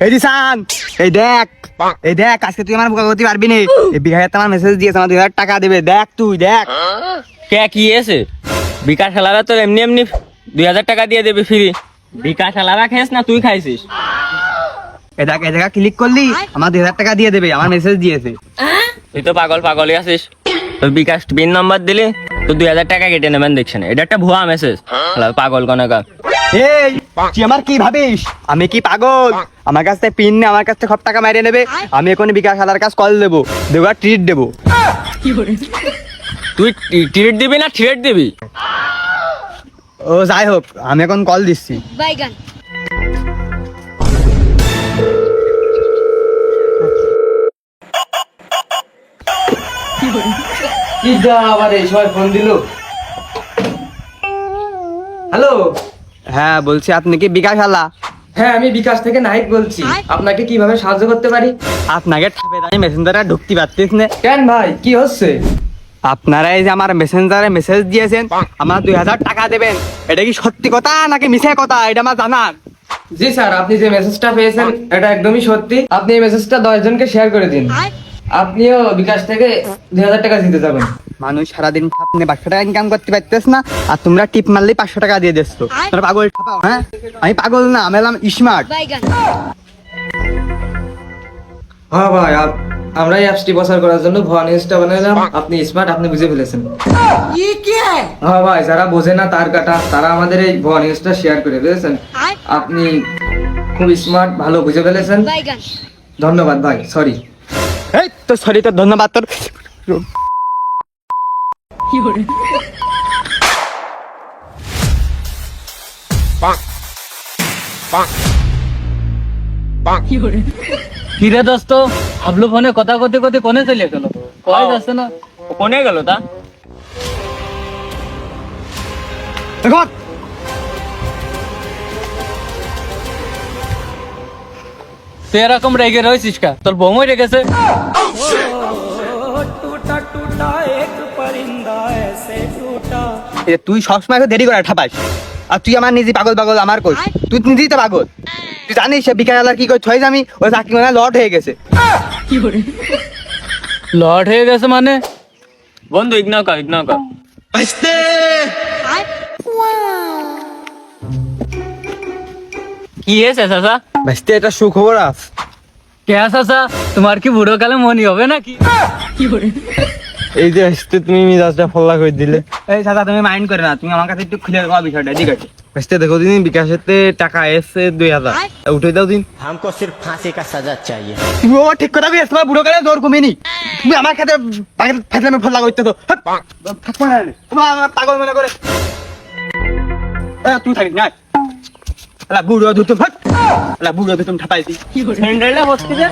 এই দিশান, এই দেখ আজকে তুই আমার বোকা করতে পারবি না। এই বিকাশ আমার মেসেজ দিয়েছে, আমার 2000 টাকা দেবে। দেখ তুই দেখ কে কি এসে বিকাশ আলাদা তোর এমনি এমনি 2000 টাকা দিয়ে দেবে ফ্রি। বিকাশ আলাদা খাইস না তুই খাইছিস? এই জায়গা ক্লিক করলি আমার 2000 টাকা দিয়ে দেবে, আমার মেসেজ দিয়েছে। তুই তো পাগলই আছিস। তোর বিকাশ পিন নাম্বার দিলে তো 2000 টাকা কেটে নেবেন দেখছেন। এটা একটা ভুয়া মেসেজ। পাগল কনাকা। এই তুই আমার কি ভাবিস? আমি কি পাগল? আমার কাছ থেকে পিন নে, আমার কাছ থেকে সব টাকা মারিয়ে নেবে। আমি এখন বিকাশ আলার কাছে কল দেবো, ট্রিট দেবো। তুই ট্রিট দিবি না থ্রেট দিবি? ও যাই হোক, আমি এখন কল দিচ্ছি। কি যা আবার এই সময় ফোন দিল? হ্যালো। হ্যাঁ বলছি, আপনি কি বিকাশ আলা? হ্যাঁ আমি বিকাশ থেকে নাহিদ বলছি। আপনাকে কিভাবে সাহায্য করতে পারি? আপনাকে ঠাপে আমি মেসেঞ্জারে ঢুকতে পারতিস না কেন ভাই, কি হচ্ছে? আপনারা এই যে আমার মেসেঞ্জারে মেসেজ দিয়েছেন আমার 2000 টাকা দেবেন, এটা কি সত্যি কথা নাকি মিথ্যা কথা এটা আমার জানান। জি স্যার, আপনি যে মেসেজটা পেয়েছেন এটা একদমই সত্যি। আপনি এই মেসেজটা 10 জনকে শেয়ার করে দিন। আপনিও বিকাশ থেকে 2000 টাকা দিতে যাবেন। মানুষ সারাদিন আপনি 500 টাকা ইনকাম করতে পারতেছ না, আর তোমরা টিপ মারলেই 500 টাকা দিয়ে দিচ্ছ। তোমরা পাগল ঠাপাও। হ্যাঁ আমি পাগল না, আমি হলাম স্মার্ট। হ্যাঁ ভাই, আমরা এই অ্যাপসটি প্রচার করার জন্য ভুয়া নিউজটা বানালাম। আপনি স্মার্ট, আপনি বুঝে ফেলেছেন। হ্যাঁ ভাই, যারা বোঝে না তার কাটা, তারা আমাদের এই ভুয়া নিউজটা শেয়ার করে বুঝেছেন। আপনি খুব স্মার্ট, ভালো বুঝে ফেলেছেন। ধন্যবাদ ভাই, সরি। এই তো সরি, তো ধন্যবাদ তোর। কিরে দোস্ত, হাবলু ফোনে কথা করতে করতে কোনে চলে গেল? কয় যাচ্ছে না? কোনে গেল তা? দেখো তুই এরকম রেগে রয়েছিস কা? তোর বৌমই রেগেছে। তুই সবসময় দেরি করে ঠাপাস, আর তুই আমার নিজে পাগল আমার কই। তুই নিজেই তো পাগল। তুই জানিস বিকাশ আলার কি করে ছয় আমি ওই চাকরি মানে লট হয়ে গেছে। লর্ড হয়ে গেছে মানে? বন্ধু ইগনোর কর। কি হয়েছে চাচা? ভাইস্তে এটা সুখবর আছে। কে চাচা, তোমার কি বুড়ো কালে মনি হবে নাকি? এই যে ভাইস্তে তুমি মিজাজটা ফল্লা করে দিলে। এই চাচা তুমি মাইন্ড করে না, তুমি আমার কাছে একটু খুলে দেওয়া বিষয়টা। ঠিক আছে ভাইস্তে, দেখো দিন বিকাশেতে টাকা এসছে 2000, উঠে দাও দিন। हमको सिर्फ फांसी का सजा चाहिए। তুমি আমার ঠিক কথা বলছো, তোমার বুড়ো কালে জোর কমেনি। তুমি আমার কাছে ফাইজলামে ফল্লা করতে তো তোমার আমার পাগল মনে করে। তুই থাকিস না বুড়ো ধুতুম, বুড়ো ধুতুম ঠাপাইছি। স্যান্ডেলটা বসতে দে।